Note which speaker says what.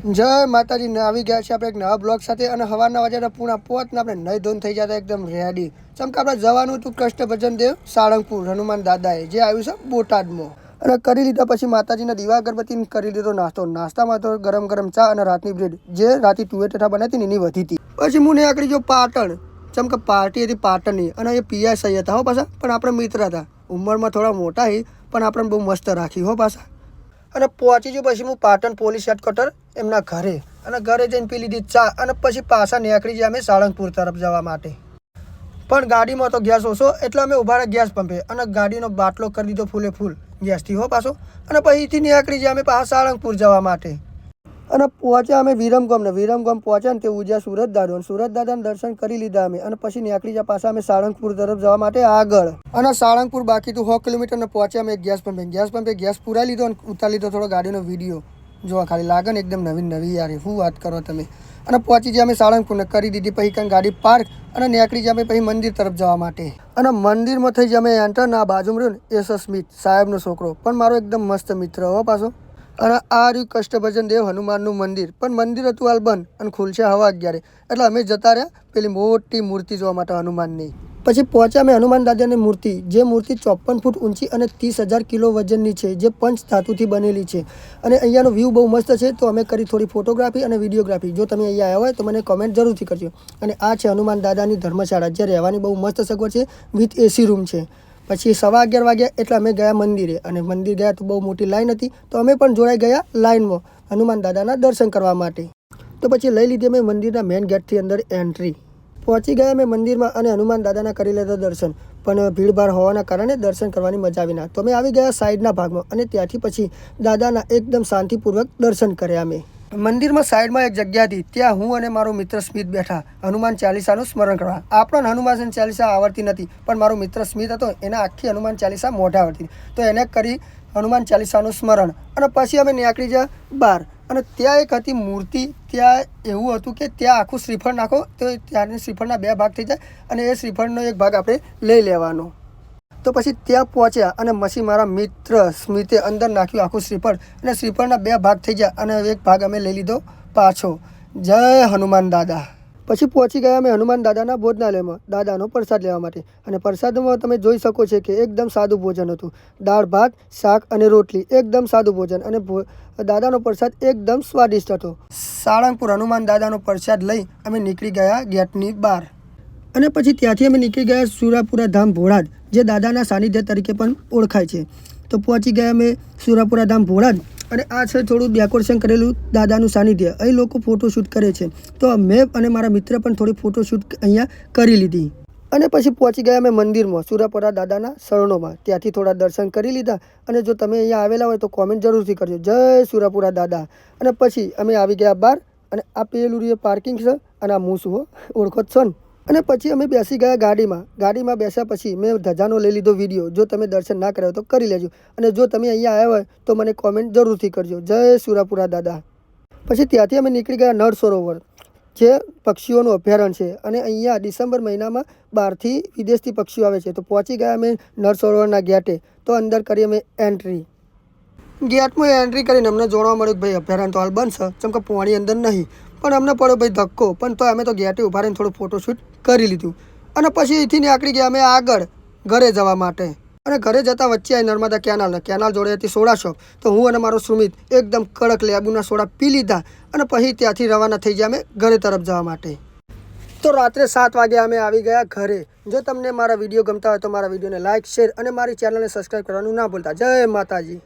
Speaker 1: જય માતાજી ને આવી ગયા છે આપણે એક નવા બ્લોગ સાથે અને સવારના વાગ્યા પૂણા પોત ને આપણે નહીં ધોન થઈ જતા એકદમ રેડી ચમકે આપણે જવાનું હતું કષ્ટભજન દેવ સાળંગપુર હનુમાન દાદાએ જે આવ્યું છે બોટાદમાં અને કરી લીધા પછી માતાજીના દીવા અગરબત્તી કરી લીધો નાસ્તામાં તો ગરમ ગરમ ચા અને રાતની બ્રેડ જે રાતે તુવેર ઠઠા બનાવી હતી ને એની વધી હતી પછી હું ને આકડી જો પાટણ ચમકે પાર્ટી હતી પાટણની અને એ પીએસઆઈ હતા હો પાછા પણ આપણે મિત્ર હતા ઉંમરમાં થોડા મોટા હી પણ આપણે બહુ મસ્ત રાખી હો પાછા અને પહોંચી ગયો પછી હું પાટણ પોલીસ હેડક્વાર્ટર એમના ઘરે અને ઘરે જઈને પી લીધી ચા અને પછી પાછા નીકળી ગયા અમે સાળંગપુર તરફ જવા માટે પણ ગાડીમાં તો ગેસ ઓછો એટલે અમે ઊભા રહ્યા ગેસ પંપે અને ગાડીનો બાટલો કરી દીધો ફૂલે ફૂલ ગેસથી હો પાછો અને પછીથી નીકળી ગયા અમે પાછા સાળંગપુર જવા માટે અને પહોંચ્યા અમે વિરમગામ પહોંચ્યા ને તે ઉજ્યા સુરત દાદાને દર્શન કરી લીધા અમે અને પછી નીકળી ગયા પાછા અમે સાળંગપુર તરફ જવા માટે આગળ અને સાળંગપુર બાકી તો 100 કિલોમીટરને પહોંચ્યા અમે ગેસ પંપે ગેસ પૂરા લીધો અને ઉતારી લીધો થોડો ગાડીનો વિડીયો જોવા ખાલી લાગે ને એકદમ નવી યાર શું વાત કરો તમે અને પહોંચી ગયા અમે સાળંગપુરને કરી દીધી પછી કંઈ ગાડી પાર્ક અને નીકળી ગયા અમે પછી મંદિર તરફ જવા માટે અને મંદિરમાં થઈ ગયા અમે એન્ટર ના બાજુમાં રહ્યો ને એસ સ્મિથ સાહેબનો છોકરો પણ મારો એકદમ મસ્ત મિત્ર હો પાછો અને આ રહ્યું કષ્ટભજન દેવ હનુમાનનું મંદિર પણ મંદિર હતું હાલ બંધ અને ખુલશે હવા 11 એટલે અમે જતા રહ્યા પેલી મોટી મૂર્તિ જોવા માટે હનુમાનની પછી પહોંચ્યા અમે હનુમાન દાદાની મૂર્તિ જે મૂર્તિ 54 ફૂટ ઊંચી અને 30,000 કિલો વજનની છે જે પંચ ધાતુથી બનેલી છે અને અહીંયાનો વ્યૂ બહુ મસ્ત છે તો અમે કરી થોડી ફોટોગ્રાફી અને વિડીયોગ્રાફી જો તમે અહીંયા આવ્યા હોય તો મને કોમેન્ટ જરૂરથી કરજો અને આ છે હનુમાન દાદાની ધર્મશાળા જે રહેવાની બહુ મસ્ત સગવડ છે વિથ એસી રૂમ છે પછી 11:15 વાગ્યા એટલે અમે ગયા મંદિરે અને મંદિર ગયા તો બહુ મોટી લાઈન હતી તો અમે પણ જોડાઈ ગયા લાઈનમાં હનુમાન દાદાના દર્શન કરવા માટે તો પછી લઈ લીધી અમે મંદિરના મેઇન ગેટથી અંદર એન્ટ્રી પહોંચી ગયા અમે મંદિરમાં અને હનુમાન દાદાના કરી લીધા દર્શન પણ ભીડભાડ હોવાના કારણે દર્શન કરવાની મજા આવી ના તો અમે આવી ગયા સાઈડના ભાગમાં અને ત્યાંથી પછી દાદાના એકદમ શાંતિપૂર્વક દર્શન કર્યા અમે મંદિરમાં સાઈડમાં એક જગ્યા હતી ત્યાં હું અને મારો મિત્ર સ્મિત બેઠા હનુમાન ચાલીસાનું સ્મરણ કરવા આપણને હનુમાન ચાલીસા આવડતી નથી પણ મારો મિત્ર સ્મિત હતો એને આખી હનુમાન ચાલીસા મોઢે આવડતી તો એને કરી હનુમાન ચાલીસાનું સ્મરણ અને પછી અમે નીકળી ગયા બહાર અને ત્યાં એક હતી મૂર્તિ ત્યાં એવું હતું કે ત્યાં આખું શ્રીફળ નાખો તો ત્યાંની શ્રીફળના 2 ભાગ થઈ જાય અને એ શ્રીફળનો એક ભાગ આપણે લઈ લેવાનો તો પછી ત્યાં પહોંચ્યા અને પછી મારા મિત્ર સ્મિતે અંદર નાખ્યું આખું શ્રીફળ અને શ્રીફળના 2 ભાગ થઈ ગયા અને એક ભાગ અમે લઈ લીધો પાછો જય હનુમાન દાદા પછી પહોંચી ગયા અમે હનુમાન દાદાના ભોજનાલયમાં દાદાનો પ્રસાદ લેવા માટે અને પ્રસાદમાં તમે જોઈ શકો છો કે એકદમ સાદું ભોજન હતું દાળ ભાત શાક અને રોટલી એકદમ સાદું ભોજન અને દાદાનો પ્રસાદ એકદમ સ્વાદિષ્ટ હતો સાળંગપુર હનુમાન દાદાનો પ્રસાદ લઈ અમે નીકળી ગયા ગેટની બહાર અને પછી ત્યાંથી અમે નીકળી ગયા સુરાપુરા ધામ ભોળાદ જે દાદાના સાનિધ્ય તરીકે પણ ઓળખાય છે તો પહોંચી ગયા અમે સુરાપુરા ધામ ભોળાદ અને આ છે થોડું ડેકોરેશન કરેલું દાદાનું સાનિધ્ય અહીં લોકો ફોટોશૂટ કરે છે તો મેં અને મારા મિત્ર પણ થોડી ફોટોશૂટ અહીંયા કરી લીધી અને પછી પહોંચી ગયા અમે મંદિરમાં સુરાપુરા દાદાના શરણોમાં ત્યાંથી થોડા દર્શન કરી લીધા અને જો તમે અહીંયા આવેલા હોય તો કોમેન્ટ જરૂરથી કરજો જય સુરાપુરા દાદા અને પછી અમે આવી ગયા બહાર અને આ પેલું પાર્કિંગ છે અને આ મૂસ ઓળખો છો ને અને પછી અમે બેસી ગયા ગાડીમાં બેસ્યા પછી મેં ધજાનો લઈ લીધો વિડીયો જો તમે દર્શન ના કર્યો તો કરી લેજો અને જો તમે અહીંયા આવ્યા હોય તો મને કોમેન્ટ જરૂરથી કરજો જય સુરાપુરા દાદા પછી ત્યાંથી અમે નીકળી ગયા નળ સરોવર જે પક્ષીઓનું અભયારણ્ય છે અને અહીંયા ડિસેમ્બર મહિનામાં બહારથી વિદેશથી પક્ષીઓ આવે છે તો પહોંચી ગયા અમે નળ સરોવરના ગેટે તો અંદર કરી અમે એન્ટ્રી ગેટમાં એન્ટ્રી કરીને અમને જોવા મળ્યું કે ભાઈ અભયારણ્ય તો હાલ બનશે ચમકે પાણી અંદર નહીં પણ અમને પડ્યો ભાઈ ધક્કો પણ તો અમે તો ગેટે ઉભા રહીને થોડું ફોટોશૂટ કરી લીધું અને પછી અહીંથી નીકળી ગયા અમે આગળ ઘરે જવા માટે અને ઘરે જતાં વચ્ચે આવી નર્મદા કેનાલ જોડે હતી સોડા શોપ તો હું અને મારો સુમિત એકદમ કડક લેબુના સોડા પી લીધા અને પછી ત્યાંથી રવાના થઈ ગયા અમે ઘરે તરફ જવા માટે તો રાત્રે 7 વાગે અમે આવી ગયા ઘરે જો તમને મારા વિડીયો ગમતા હોય તો મારા વિડીયોને લાઇક શેર અને મારી ચેનલને સબસ્ક્રાઈબ કરવાનું ના ભૂલતા જય માતાજી।